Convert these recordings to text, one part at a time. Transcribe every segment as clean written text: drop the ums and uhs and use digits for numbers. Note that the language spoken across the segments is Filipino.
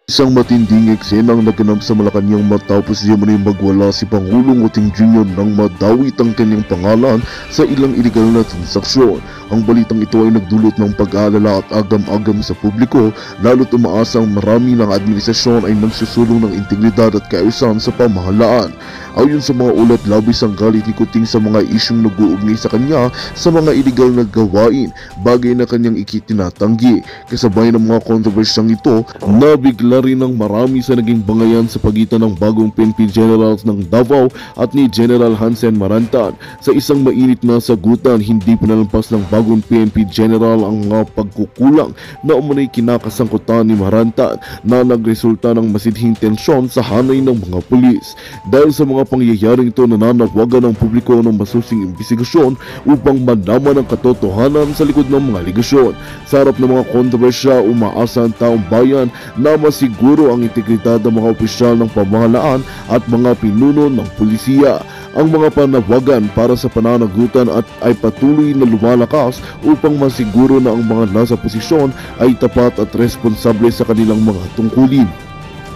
Isang matinding eksenang naganap sa Malacanang matapos di umano'y magwala si Pangulong Uting Jr. nang madawit ang kanyang pangalan sa ilang iligal na transaksyon. Ang balitang ito ay nagdulot ng pag-aalala at agam-agam sa publiko, lalo't umaasang marami ng administrasyon ay nagsusulong ng integridad at kaayusan sa pamahalaan. Ayon sa mga ulat, labis ang galit ni Kuting sa mga isyong nag-uugnay sa kanya sa mga iligal na gawain, bagay na kanyang ikitinatanggi. Kasabay ng mga kontrobersyang ito, nabigla rin ng marami sa naging bangayan sa pagitan ng bagong PNP Generals ng Davao at ni General Hansen Marantan. Sa isang mainit na sagutan, hindi pinalampas ng bagong PNP General ang mga pagkukulang na umunay kinakasangkutan ni Marantan na nagresulta ng masidhing tensyon sa hanay ng mga pulis. Dahil sa mga pangyayaring ito, nananawagan ng publiko ng masusing investigasyon upang malaman ang katotohanan sa likod ng mga aligasyon. Sa harap ng mga kontrobersya, umaasa ang taong bayan na masiguro ang integridad ng mga opisyal ng pamahalaan at mga pinuno ng pulisya. Ang mga panawagan para sa pananagutan ay patuloy na lumalakas upang masiguro na ang mga nasa posisyon ay tapat at responsable sa kanilang mga tungkulin.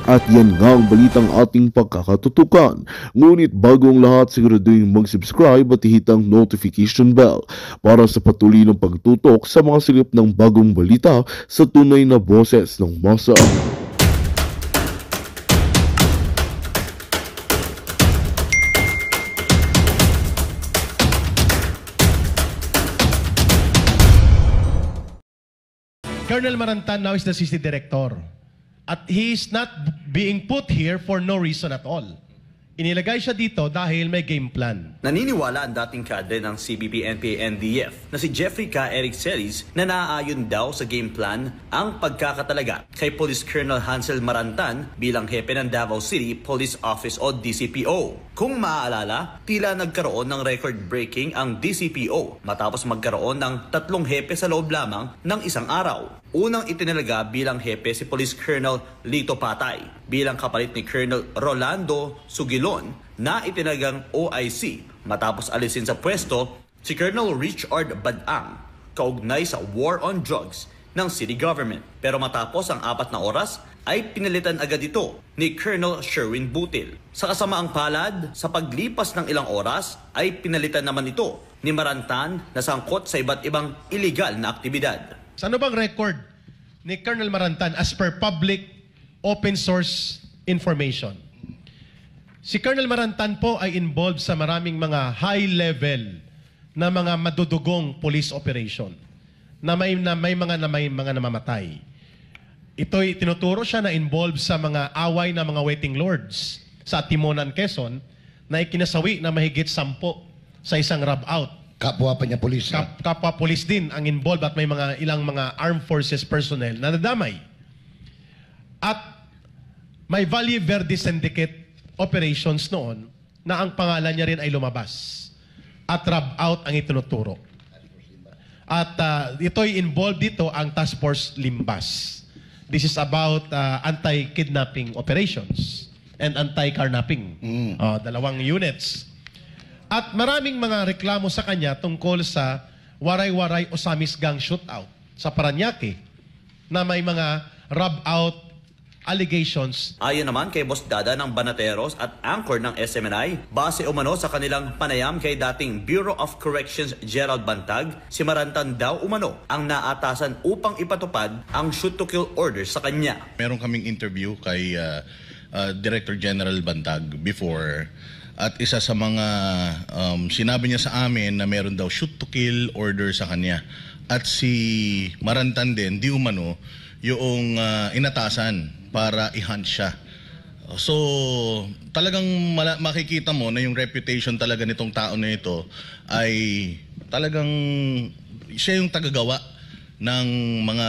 At yan nga ang balitang ating pagkakatutukan. Ngunit bago ang lahat, siguraduhin mag-subscribe at ihit ang notification bell para sa patuloy ng pagtutok sa mga silip ng bagong balita sa tunay na boses ng masa. Colonel Marantan now is the CC Director. At he is not being put here for no reason at all. Inilagay siya dito dahil may game plan. Naniniwala ang dating kadre ng CBP-NPA-NDF na si Jeffrey K. Eric Celis na naaayon daw sa game plan ang pagkakatalaga kay Police Colonel Hansel Marantan bilang hepe ng Davao City Police Office o DCPO. Kung maaalala, tila nagkaroon ng record-breaking ang DCPO matapos magkaroon ng 3 hepe sa loob lamang ng isang araw. Unang itinalaga bilang hepe si Police Colonel Lito Patay bilang kapalit ni Colonel Rolando Sugilon na itinalagang OIC matapos alisin sa pwesto si Colonel Richard Badang kaugnay sa war on drugs ng city government. Pero matapos ang 4 na oras ay pinalitan agad ito ni Colonel Sherwin Butil. Sa kasamaang palad, sa paglipas ng ilang oras ay pinalitan naman ito ni Marantan na sangkot sa iba't ibang illegal na aktibidad. Ano bang record ni Colonel Marantan as per public open source information? Si Colonel Marantan po ay involved sa maraming mga high level na mga madudugong police operation na may mga namamatay. Ito'y tinuturo siya na involved sa mga away na mga waiting lords sa Timonan, Quezon na ikinasawi na mahigit 10 sa isang rub out. Kapwa pa niya polis. Kapwa polis din ang involved at may ilang mga armed forces personnel na nadamay. At may Valle Verde Syndicate operations noon na ang pangalan niya rin ay lumabas. At rub out ang itinuturo. At ito'y involved dito ang Task Force Limbas. This is about anti-kidnapping operations and anti-carnapping. Dalawang units. At maraming mga reklamo sa kanya tungkol sa waray-waray o Samis Gang shootout sa Parañaque na may mga rub-out allegations. Ayon naman kay Boss Dada ng Banateros at anchor ng SMNI, base umano sa kanilang panayam kay dating Bureau of Corrections Gerald Bantag, si Marantan daw umano ang naatasan upang ipatupad ang shoot-to-kill order sa kanya. Meron kaming interview kay Director General Bantag before. At isa sa mga sinabi niya sa amin na meron daw shoot-to-kill order sa kanya. At si Marantan din, di umano, yung inatasan para i-hunt siya. So, talagang makikita mo na yung reputation talaga nitong tao na ito ay talagang siya yung tagagawa ng mga,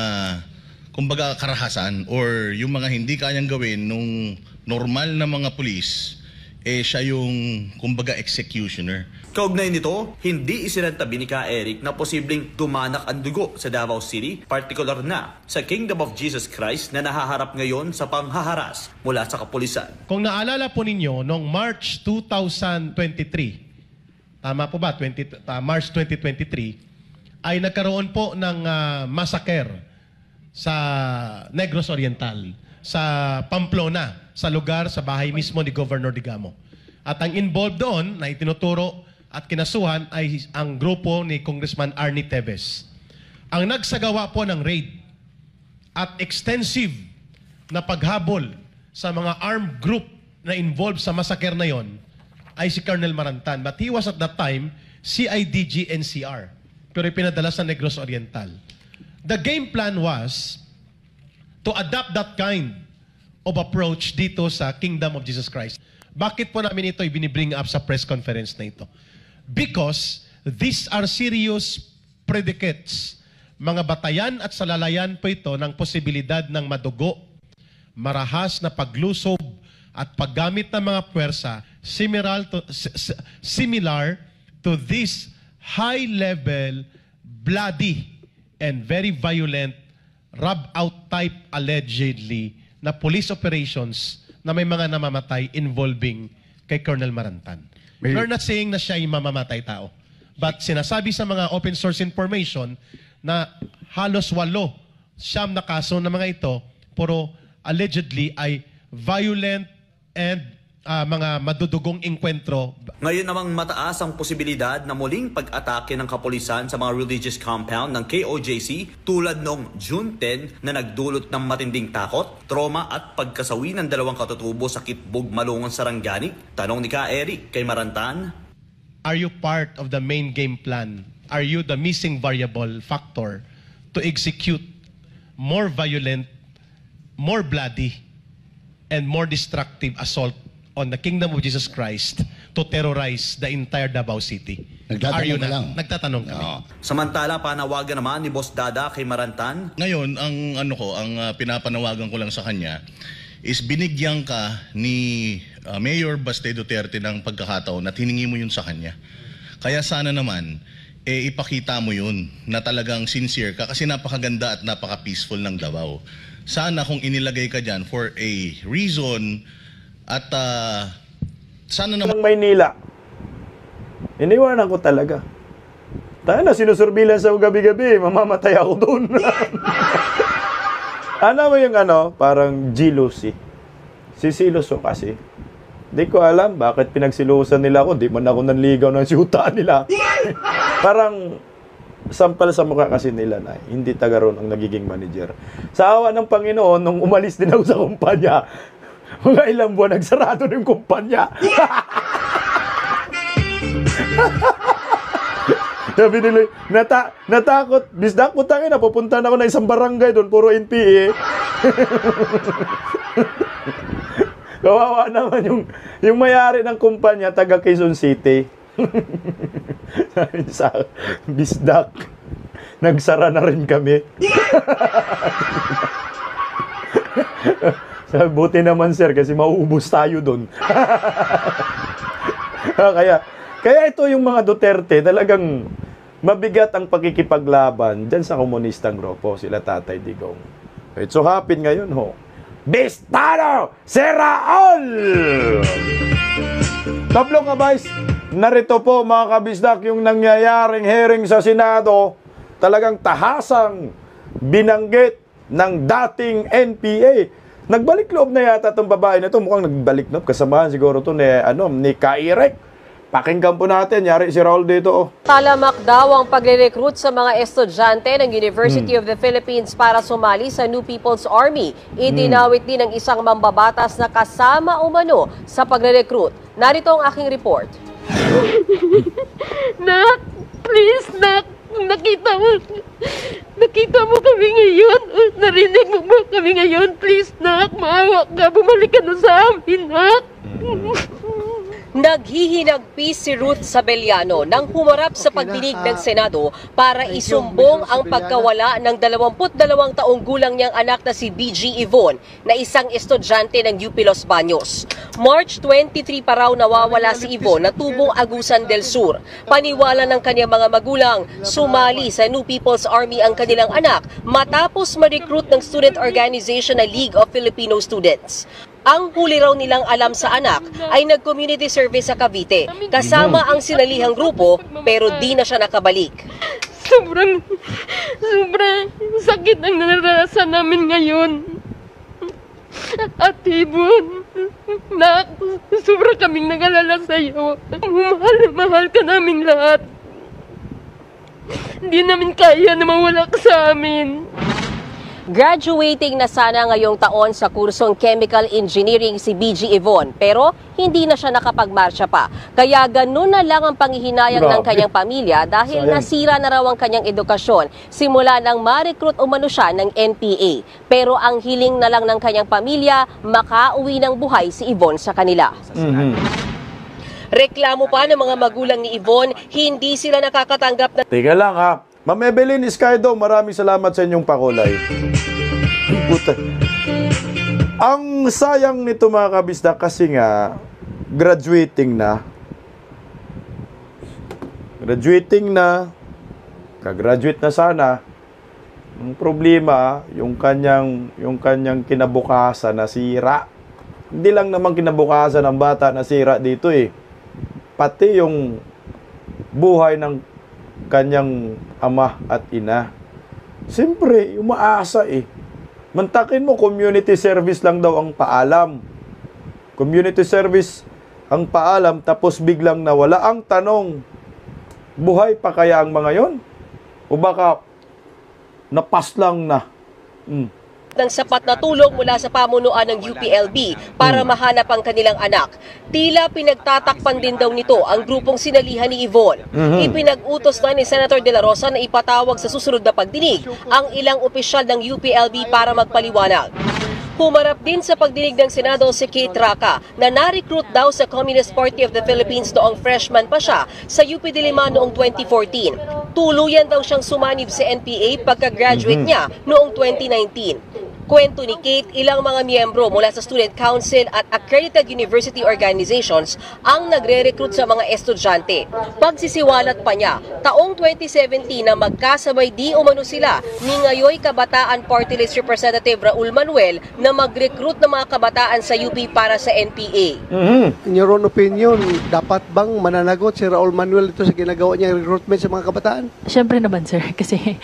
kumbaga, karahasan or yung mga hindi kayang gawin nung normal na mga pulis. Siya yung, kumbaga, executioner. Kaugnay nito, hindi isinantabi ni Ka Eric na posibleng tumanak ang dugo sa Davao City, partikular na sa Kingdom of Jesus Christ na nahaharap ngayon sa panghaharas mula sa kapulisan. Kung naalala po ninyo, noong March 2023, tama po ba, March 2023, ay nagkaroon po ng massacre sa Negros Oriental. sa Pamplona, sa lugar, sa bahay mismo ni Governor Digamo. At ang involved doon na itinuturo at kinasuhan ay ang grupo ni Congressman Arnie Teves. Ang nagsagawa po ng raid at extensive na paghabol sa mga armed group na involved sa massacre na yon ay si Colonel Marantan. But he was at that time CIDG NCR, pero ipinadala sa Negros Oriental. The game plan was to adapt that kind of approach dito sa Kingdom of Jesus Christ. Bakit po namin ito ibinibring up sa press conference na ito? Because these are serious predicates. Mga batayan at salalayan po ito ng posibilidad ng madugo, marahas na paglusob at paggamit ng mga puwersa similar to this high-level, bloody, and very violent rub-out type allegedly na police operations na may mga namamatay involving kay Colonel Marantan. We're not saying na siya yung mamamatay tao. But sinasabi sa mga open source information na halos 8 siyam na kaso na mga ito, puro allegedly ay violent and mga madudugong engkwentro. Ngayon namang mataas ang posibilidad na muling pag-atake ng kapulisan sa mga religious compound ng KOJC tulad noong June 10 na nagdulot ng matinding takot, trauma at pagkasawi ng 2 katutubo sa Kitbog, Malungon, Sarangani. Tanong ni Ka Eric kay Marantan. Are you part of the main game plan? Are you the missing variable factor to execute more violent, more bloody, and more destructive assault on the Kingdom of Jesus Christ to terrorize the entire Davao City? Are you na? Nagtatanong kami. Samantala, panawagan naman ni Boss Dada kay Marantan. Ngayon, ang pinapanawagan ko lang sa kanya is binigyan ka ni Mayor Baste Duterte ng pagkakataon at hiningi mo yun sa kanya. Kaya sana naman, ipakita mo yun na talagang sincere ka kasi napakaganda at napaka-peaceful ng Davao. Sana kung inilagay ka dyan for a reason at sana naman... Maynila, iniwanan ko talaga. Tayo na, sinusurbilan sa gabi-gabi, mamamatay ako doon. Ano mo yung parang jealousy. Sisiloso kasi. Di ko alam bakit pinagsilusan nila ako. Di man ako nanligaw ng siyuta nila. Parang sampal sa mukha kasi nila na hindi taga ron ang nagiging manager. Sa awa ng Panginoon, nung umalis din ako sa kumpanya, mga ilang buwan nagsarado ng kumpanya. Sabi nila, natakot. Bisdak, putangin na, pupunta na ako na isang barangay doon, puro NPA. Kawawa naman yung may-ari ng kumpanya, taga Quezon City. Sabi sa Bisdak, nagsara na rin kami. Sabi, buti naman sir, kasi mauubos tayo doon. Kaya ito yung mga Duterte, talagang mabigat ang pakikipaglaban dyan sa komunistang grupo, sila Tatay Digong. It so happen ngayon ho, Bistano Seraol! Tablong kabais, narito po mga kabisdak yung nangyayaring hearing sa Senado, talagang tahasang binanggit ng dating NPA. Nagbalik loob na yata itong babae na ito. Mukhang nagbalik loob. Kasamahan siguro ito ni Ka Eric. Pakinggan po natin. Yari si Raul dito. Oh. Talamak daw ang pagre-recruit sa mga estudyante ng University of the Philippines para sumali sa New People's Army. Idinawit din ng isang mambabatas na kasama umano sa pagre-recruit. Narito ang aking report. Nak, please, Nak. Nakita mo kami ngayon. Narinig mo ba kami ngayon? Please, Nak, maawa ka. Bumalik ka na sa amin, Nak. Naghihinagpis si Ruth Sabeliano nang humarap sa pagdinig ng Senado para isumbong ang pagkawala ng 22 taong gulang niyang anak na si BG Yvonne na isang estudyante ng UP Los Baños. March 23 pa raw nawawala si Yvonne na tubong Agusan del Sur. Paniwala ng kanyang mga magulang, sumali sa New People's Army ang kanilang anak matapos ma-recruit ng student organization na League of Filipino Students. Ang huli raw nilang alam sa anak ay nag-community service sa Cavite, kasama ang sinalihang grupo pero di na siya nakabalik. Sobrang sakit ang naranasan namin ngayon. At Ibon, nak, sobra kaming nag-alala sa'yo. Mahal na mahal ka naming lahat. Hindi namin kaya na mawala ka sa amin. Graduating na sana ngayong taon sa kursong Chemical Engineering si BG Yvonne, pero hindi na siya nakapagmarsya pa. Kaya ganun na lang ang panghihinayang ng kanyang pamilya dahil nasira na raw ang kanyang edukasyon simula nang ma-recruit umano siya ng NPA. Pero ang hiling na lang ng kanyang pamilya, makauwi ng buhay si Yvonne sa kanila. Reklamo pa ng mga magulang ni Yvonne, hindi sila nakakatanggap na... Teka lang ha. Ma'am Evelyn Iskaido, maraming salamat sa inyong pakulay. Puta. Ang sayang nito mga kabisda kasi nga, graduating na. Kagraduate na sana. Ang problema, yung kanyang kinabukasan na sira. Hindi lang naman kinabukasan ng bata na sira dito eh. Pati yung buhay ng kanyang ama at ina. Siyempre, umaasa eh. Mantakin mo, community service lang daw ang paalam. Community service ang paalam, tapos biglang nawala. Ang tanong, buhay pa kaya ang mga yon? O baka napas lang na? ng sapat na tulong mula sa pamunuan ng UPLB para mahanap ang kanilang anak. Tila pinagtatakpan din daw nito ang grupong sinalihan ni Yvonne. Ipinag-utos na ni Senator De La Rosa na ipatawag sa susunod na pagdinig ang ilang opisyal ng UPLB para magpaliwanag. Humarap din sa pagdinig ng Senado si Kate Raca na na-recruit daw sa Communist Party of the Philippines noong freshman pa siya sa UP Diliman noong 2014. Tuluyan daw siyang sumanib sa NPA pagka-graduate niya noong 2019. Kwento ni Kate, ilang mga miyembro mula sa Student Council at accredited university organizations ang nagre-recruit sa mga estudyante. Pagsisiwalat pa niya, taong 2017 na magkasabay di umano sila ni ngayoy Kabataan Party List Representative Raul Manuel na mag-recruit ng mga kabataan sa UP para sa NPA. In your own opinion, dapat bang mananagot si Raul Manuel ito sa ginagawa niyang recruitment sa mga kabataan? Siyempre naman, sir. Kasi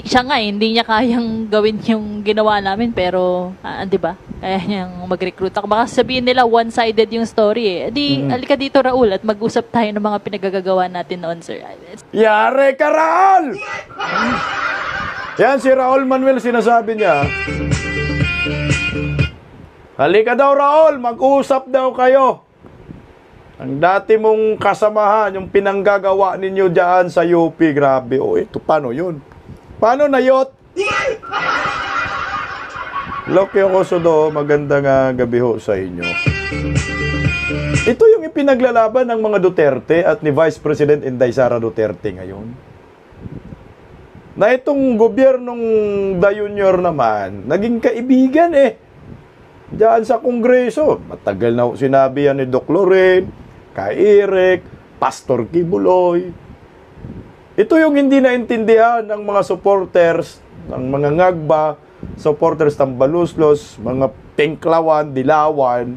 siya nga, hindi niya kayang gawin yung ginawa namin. Pero, di ba? Kaya niyang mag-recruit ako. Baka sabihin nila, one-sided yung story eh. Alika dito, Raul, at mag-usap tayo ng mga pinagagagawa natin noon, sir. Yare ka, Raul! Yan, si Raul Manuel sinasabi niya. Halika daw, Raul, mag-usap daw kayo. Ang dati mong kasamahan, yung pinanggagawa ninyo dyan sa UP, grabe. O, ito, paano yun? Paano na yot? Loki Okosodo, magandang gabi ho sa inyo. Ito yung ipinaglalaban ng mga Duterte at ni Vice President Inday Sara Duterte ngayon. Na itong gobyernong Da Junior naman, naging kaibigan eh. Diyan sa Kongreso. Matagal na sinabi yan ni Doc Loren, kay Eric, Pastor Kibuloy. Ito yung hindi naintindihan ng mga supporters, ng mga ngagba, supporters ng Baluslos, mga Pinklawan, Dilawan,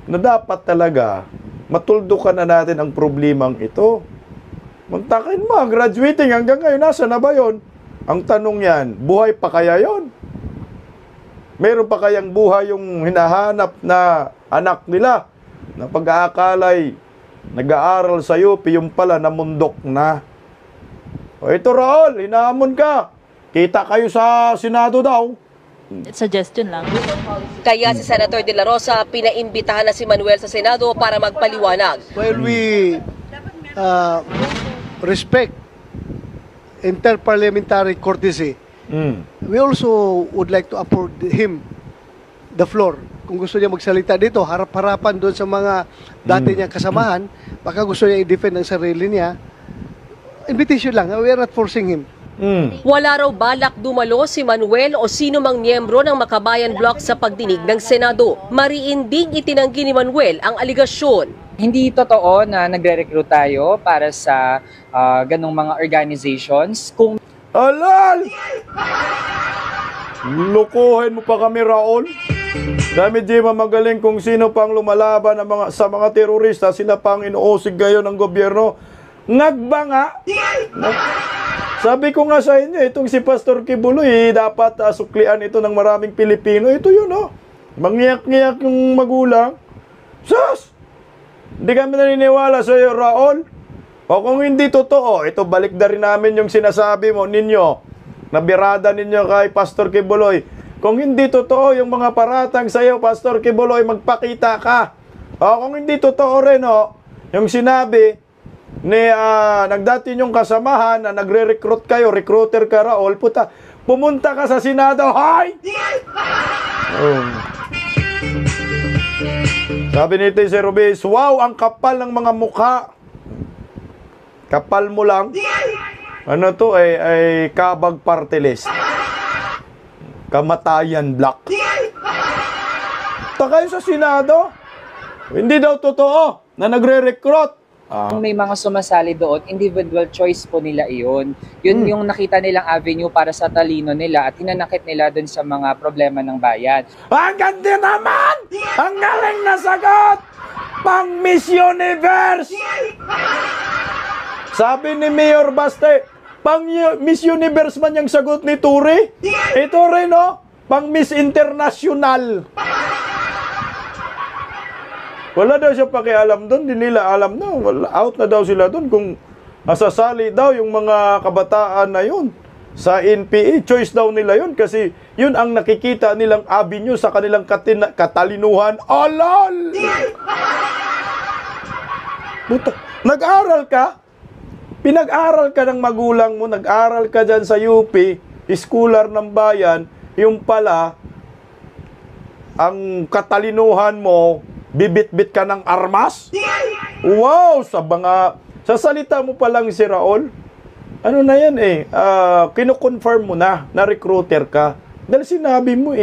na dapat talaga matuldukan na natin ang problemang ito. Muntakin mo, graduating hanggang ngayon, nasa na ba yun? Ang tanong yan, buhay pa kaya yon? Meron pa kayang buhay yung hinahanap na anak nila na pag-aakalay nag-aaral sa UP, yung pala namundok na. O ito, Raul, hinahamon ka. Kita kayo sa Senado daw. Suggestion lang. Kaya si Senator De La Rosa pinaimbitahan na si Manuel sa Senado para magpaliwanag. While we respect interparliamentary courtesy, we also would like to afford him the floor. Kung gusto niya magsalita dito, harap-harapan doon sa mga dati niyang kasamahan, baka gusto niya i-defend ang sarili niya, invitation lang. We are not forcing him. Wala raw balak dumalo si Manuel o sino mang miyembro ng Makabayan Bloc sa pagdinig ng Senado. Mariindig itinanggi ni Manuel ang aligasyon. Hindi totoo na nagre-recruit tayo para sa ganong mga organizations. Kung Alal! Lukuhin mo pa kami, Raul. Dami di magaling kung sino pang lumalaban sa mga terorista, sila pang inuusig ngayon ng gobyerno. Ngagba nga. Sabi ko nga sa inyo, itong si Pastor Kibuloy, dapat suklian ito ng maraming Pilipino. Ito yun, oh. Mangyak-ngyak yung magulang. Sus! Hindi kami naniniwala sa iyo, Raul. O kung hindi totoo, ito balik na rin namin yung sinasabi mo ninyo, na birada ninyo kay Pastor Kibuloy. Kung hindi totoo yung mga paratang sa iyo, Pastor Kibuloy, magpakita ka. O kung hindi totoo rin, oh, yung sinabi ni nagdati yung kasamahan na nagre-recruit kayo, recruiter ka, Raul, puta, pumunta ka sa Senado, hay! Sabi ni si Rubis, wow, ang kapal ng mga mukha. Kapal mo lang. Ano to, ay kabag party list. Kamatayan black. Kayo sa Senado? Hindi daw totoo na nagre-recruit. Kung may mga sumasali doon, individual choice po nila iyon. Yun yung nakita nilang avenue para sa talino nila at hinanakit nila dun sa mga problema ng bayan. Ang ganda naman! Ang galing na sagot! Pang Miss Universe! Sabi ni Mayor Baste, pang Miss Universe man yung sagot ni Turi. Ito rin, no? Pang Miss International. Wala daw siya pakialam doon, hindi nila alam na. Out na daw sila doon kung masasali daw yung mga kabataan na yun. Sa NPA, choice daw nila yun kasi yun ang nakikita nilang avenue sa kanilang katalinuhan. Oh, lol! Nag-aral ka? Pinag-aral ka ng magulang mo, nag-aral ka dyan sa UP, schooler ng bayan, yung pala, ang katalinuhan mo, bibit-bit ka ng armas? Wow! Sa salita mo pa lang si Raul, ano na yan kino-confirm mo na recruiter ka. Dahil sinabi mo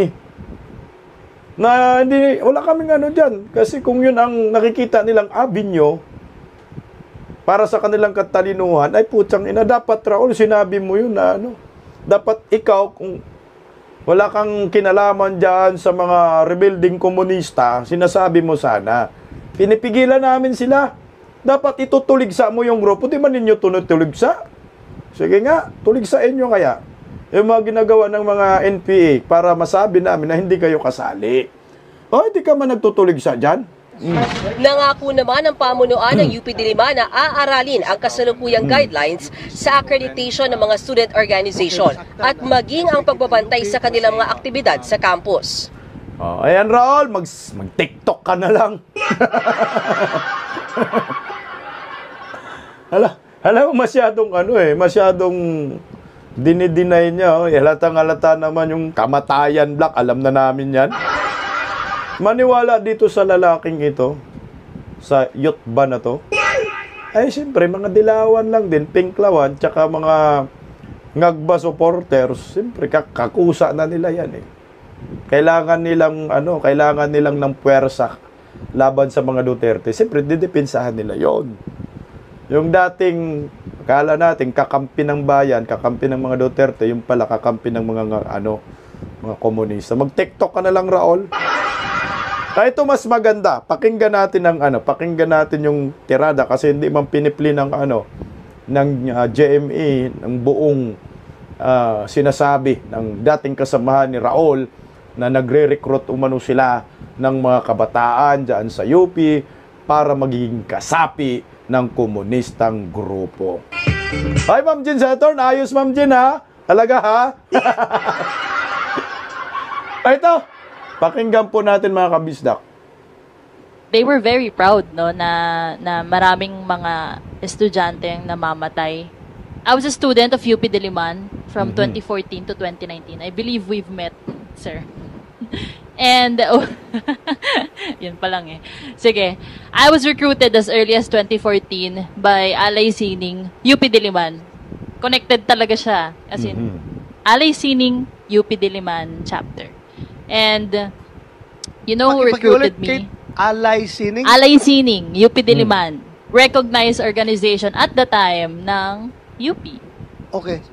na wala kaming ano dyan. Kasi kung yun ang nakikita nilang avenue, para sa kanilang katalinuhan, ay putsang ina, dapat Raul, sinabi mo yun na dapat ikaw, kung wala kang kinalaman dyan sa mga rebuilding komunista, sinasabi mo sana. Pinipigilan namin sila. Dapat itutuligsa mo yung grupo. Di man ninyo tuligsa? Sige nga, tuligsa inyo kaya. Yung mga ginagawa ng mga NPA para masabi namin na hindi kayo kasali. O, hindi ka man nagtutuligsa dyan? Nangako naman ang pamunuan ng UP Diliman na aaralin ang kasalukuyang guidelines sa accreditation ng mga student organization at maging ang pagbabantay sa kanilang mga aktibidad sa campus. Ayan Raul, mag-TikTok ka na lang. Alam mo, masyadong dinideny niya. Halatang-halata naman yung kamatayan black, alam na namin yan. Maniwala dito sa lalaking ito, sa youth ba na to, ay siyempre mga dilawan lang din, pinklawan, tsaka mga ngagba supporters, siyempre kakusa na nila yan Kailangan nilang ng puwersa laban sa mga Duterte. Siyempre didepensahan nila yon. Yung dating akala natin kakampi ng bayan, kakampi ng mga Duterte, yung pala kakampi ng mga komunista. Mag-TikTok ka na lang, Raul. Ito mas maganda. Pakinggan natin yung tirada kasi hindi man pinipli ng GMA ng buong sinasabi ng dating kasamahan ni Raul na nagre-recruit umano sila ng mga kabataan diyan sa UP para magiging kasapi ng komunistang grupo. Hi, Ma'am Jean Saturn. Ayos, Ma'am Jean, ha? Talaga, ha? Ito. Pakinggan po natin mga kabisdak. They were very proud na maraming mga estudyante ang namamatay. I was a student of UP Diliman from 2014 to 2019. I believe we've met, sir. And, yun pa lang Sige, I was recruited as early as 2014 by Alay Sining, UP Diliman. Connected talaga siya. As in, Alay Sining, UP Diliman chapter. And, you know who recruited me? Alay Sining? Alay Sining, UP Diliman. Recognized organization at the time ng UP. Okay.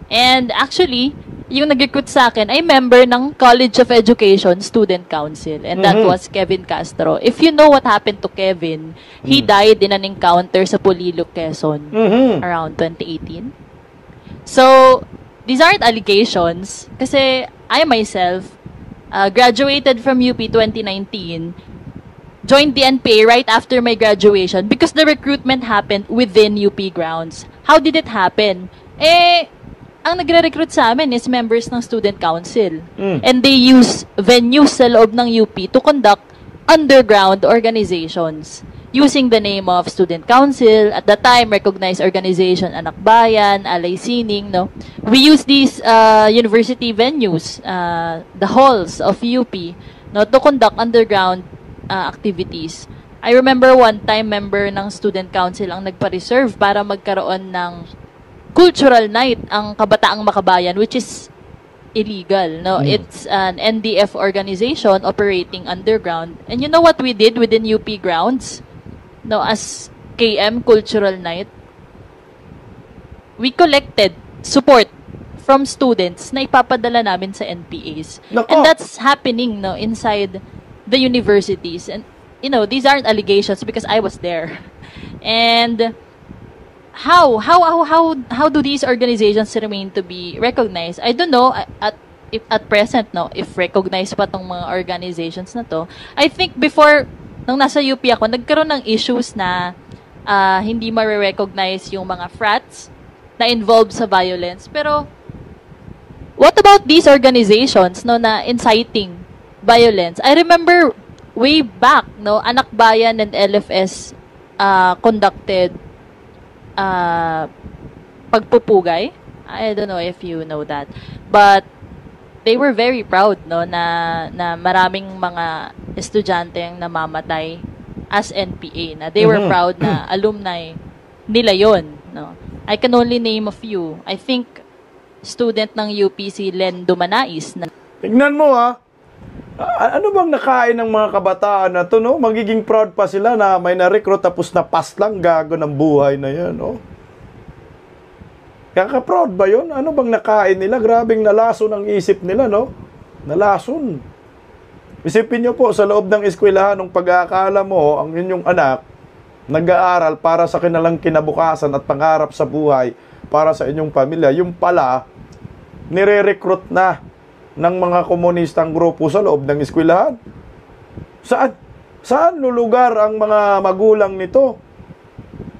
And actually, yung nag-recruit sa akin ay member ng College of Education Student Council. And that was Kevin Castro. If you know what happened to Kevin, he died in an encounter sa Polillo, Quezon around 2018. So, these aren't allegations kasi I myself graduated from UP 2019, joined the NPA right after my graduation because the recruitment happened within UP grounds. How did it happen? Ang nagre-recruit sa amin is members ng student council. And they use venues sa loob ng UP to conduct underground organizations using the name of student council, at the time recognized organization Anak Bayan, Alay Sining, no. We use these university venues, the halls of UP, no, to conduct underground activities. I remember one time member ng student council ang nagpa-reserve para magkaroon ng cultural night ang Kabataang Makabayan, which is illegal, no. It's an NDF organization operating underground. And you know what we did within UP grounds? No, as KM Cultural Night, we collected support from students na ipapadala namin sa NPAs. And that's happening, no, inside the universities. And you know, these aren't allegations because I was there. And how do these organizations remain to be recognized? I don't know at present, no, if recognized pa tong mga organizations na to. I think before nung nasa UP ako, nagkaroon ng issues na hindi ma-recognize yung mga frats na involved sa violence. Pero, what about these organizations, no, na inciting violence? I remember way back, no, Anak Bayan and LFS conducted pagpupugay. I don't know if you know that. But, they were very proud, no, na maraming mga estudyante ang namamatay as NPA, na they were proud na alumni nila yon, no. I can only name a few. I think student ng UPC Len Dumanais na tignan mo ano bang nakain ng mga kabataan na to, no? Magiging proud pa sila na may na-recruit tapos na-pass lang, gago ng buhay na yan, no? Kaka-proud ba yun? Ano bang nakain nila? Grabing nalason ang isip nila, no? Nalason. Isipin nyo po, sa loob ng eskwelahan, nung pag-aakala mo, ang inyong anak, nag-aaral para sa kanilang kinabukasan at pangarap sa buhay, para sa inyong pamilya, yung pala, nire-recruit na ng mga komunistang grupo sa loob ng eskwelahan. Saan lulugar ang mga magulang nito?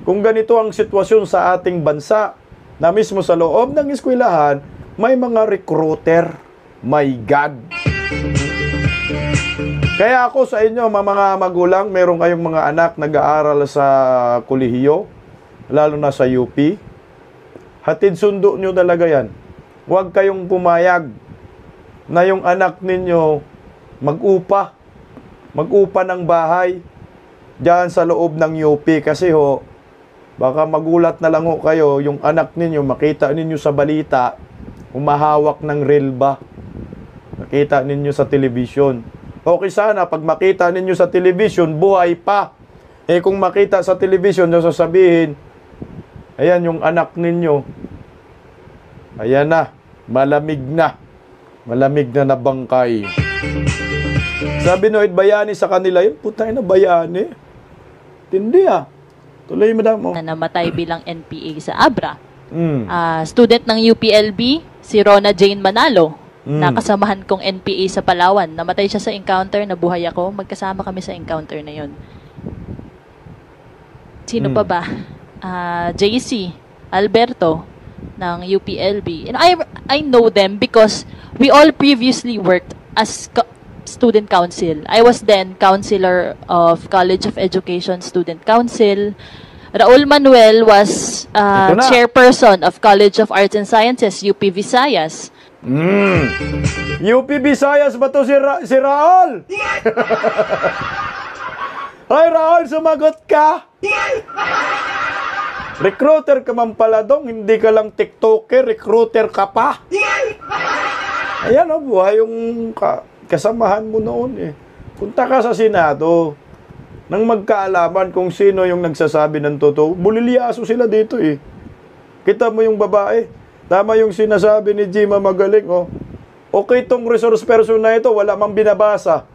Kung ganito ang sitwasyon sa ating bansa, na mismo sa loob ng eskwelahan, may mga recruiter. My God! Kaya ako sa inyo, mga magulang, meron kayong mga anak nag-aaral sa kolehiyo, lalo na sa UP, hatid sundo nyo talaga yan. Huwag kayong pumayag na yung anak ninyo mag-upa ng bahay dyan sa loob ng UP. Kasi baka magulat na lang kayo, yung anak ninyo, makita ninyo sa balita, umahawak ng rilba. Makita ninyo sa television. Okay sana, pag makita ninyo sa television, buhay pa. Kung makita sa television, sasabihin, ayan yung anak ninyo. Ayan na, malamig na. Malamig na nabangkay. Sabi Noit Bayani sa kanila, yun, putay na Bayani. Tindi Tuloy, madam. Na namatay bilang NPA sa Abra. Student ng UPLB, si Rona Jane Manalo, na kasamahan kong NPA sa Palawan. Namatay siya sa encounter, nabuhay ako. Magkasama kami sa encounter na yon. Sino pa ba? JC Alberto ng UPLB. And I know them because we all previously worked as student council. I was then counselor of College of Education Student Council. Raul Manuel was chairperson of College of Arts and Sciences, UP Visayas. UP Visayas ba to si Raul? Ay, Raul, sumagot ka! Recruiter ka man pala dong, hindi ka lang TikToker, recruiter ka pa. Ayan buhay yung kasamahan mo noon Punta ka sa Senado nang magkaalaman kung sino yung nagsasabi ng totoo. Bulilyaso sila dito Kita mo yung babae. Tama yung sinasabi ni Jima Magaling Okay tong resource person na ito, wala mang binabasa.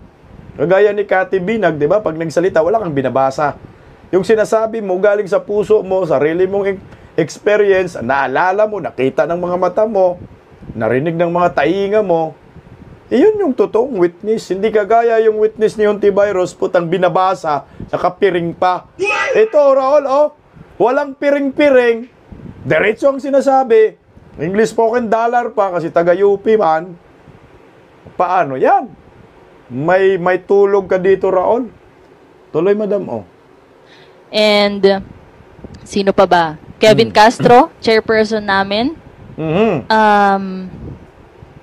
Kagaya ni Cathy Binag, di ba? Pag nagsalita, wala kang binabasa. Yung sinasabi mo, galing sa puso mo, sarili mong experience, naalala mo, nakita ng mga mata mo, narinig ng mga tainga mo, iyon yung totoong witness. Hindi kagaya yung witness ni Hontiveros, putang binabasa, nakapiring pa. Ito, Raul, walang piring-piring, diretso ang sinasabi, English spoken dollar pa, kasi taga-UP man. Paano yan? May tulog ka dito, Raul. Tuloy, madam, And, sino pa ba? Kevin Castro, chairperson namin.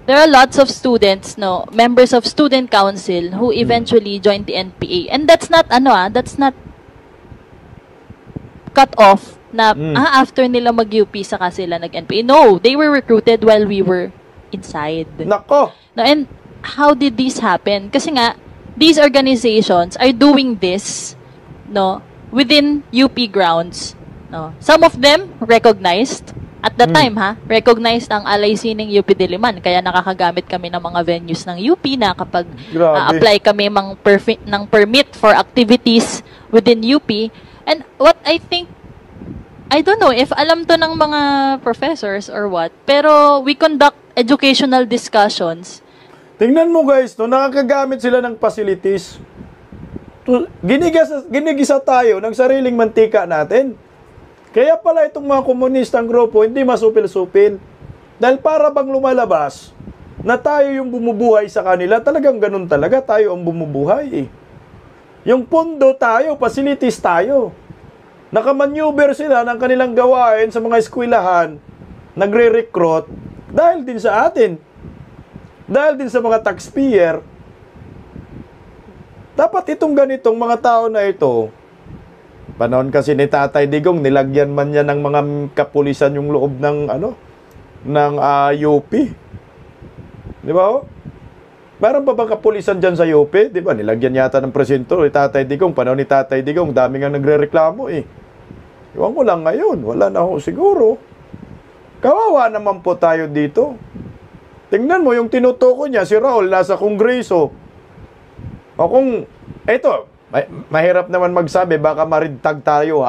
There are lots of students, members of student council who eventually joined the NPA. And that's not, that's not cut off na after nila mag-UP saka sila nag-NPA. No, they were recruited while we were inside. Nako! No, and how did this happen? Kasi nga, these organizations are doing this, within UP grounds. Some of them recognized. At the time, recognized ang LIC ng UP Diliman. Kaya nakakagamit kami ng mga venues ng UP na kapag apply kami ng permit for activities within UP. And what I think, I don't know if alam to ng mga professors or what, pero we conduct educational discussions. Tingnan mo guys, nakakagamit sila ng facilities. Ginigisa tayo ng sariling mantika natin. Kaya pala itong mga komunistang grupo hindi masupil-supil. Dahil para bang lumalabas na tayo yung bumubuhay sa kanila, talagang ganun talaga, tayo ang bumubuhay. Yung pondo tayo, facilities tayo. Nakamaneuver sila ng kanilang gawain sa mga eskwelahan, nagre-recruit, dahil din sa atin. Dahil din sa mga taxpayer. Dapat itong ganitong mga tao na ito, panahon kasi ni Tatay Digong, nilagyan man niya ng mga kapulisan yung loob ng UP. Di ba? Meron pa bang kapulisan dyan sa UP? Di ba? Nilagyan yata ng presinto ni Tatay Digong. Panahon ni Tatay Digong, dami nga nagre-reklamo Iwan ko lang ngayon. Wala na ako siguro. Kawawa naman po tayo dito. Tingnan mo, yung tinutuko niya, si Raul, nasa Kongreso. O kung, eto, mahirap naman magsabi, baka marintag tayo,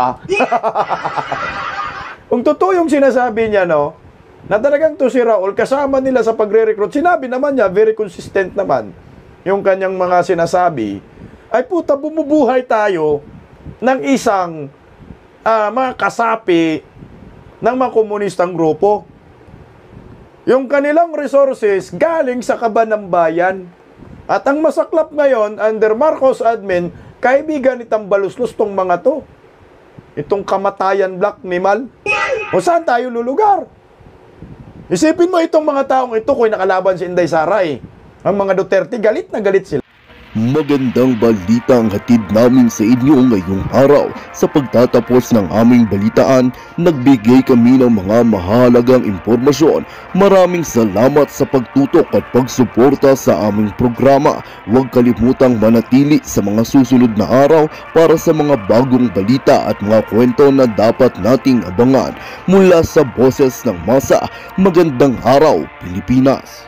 Kung totoo yung sinasabi niya, na talagang to si Raul, kasama nila sa pagre-recruit, sinabi naman niya, very consistent naman, yung kanyang mga sinasabi, ay puta, bumubuhay tayo ng isang mga kasapi ng mga komunistang grupo. Yung kanilang resources galing sa kaban ng bayan. At ang masaklap ngayon, under Marcos admin, kaibigan ni Tambaluslos tong mga to. Itong kamatayan black ni Mal. O saan tayo lulugar? Isipin mo itong mga taong ito kung nakalaban si Inday Sara Ang mga Duterte, galit na galit sila. Magandang balita ang hatid namin sa inyo ngayong araw. Sa pagtatapos ng aming balitaan, nagbigay kami ng mga mahalagang impormasyon. Maraming salamat sa pagtutok at pagsuporta sa aming programa. Huwag kalimutang manatili sa mga susunod na araw para sa mga bagong balita at mga kwento na dapat nating abangan. Mula sa Boses ng Masa, magandang araw Pilipinas!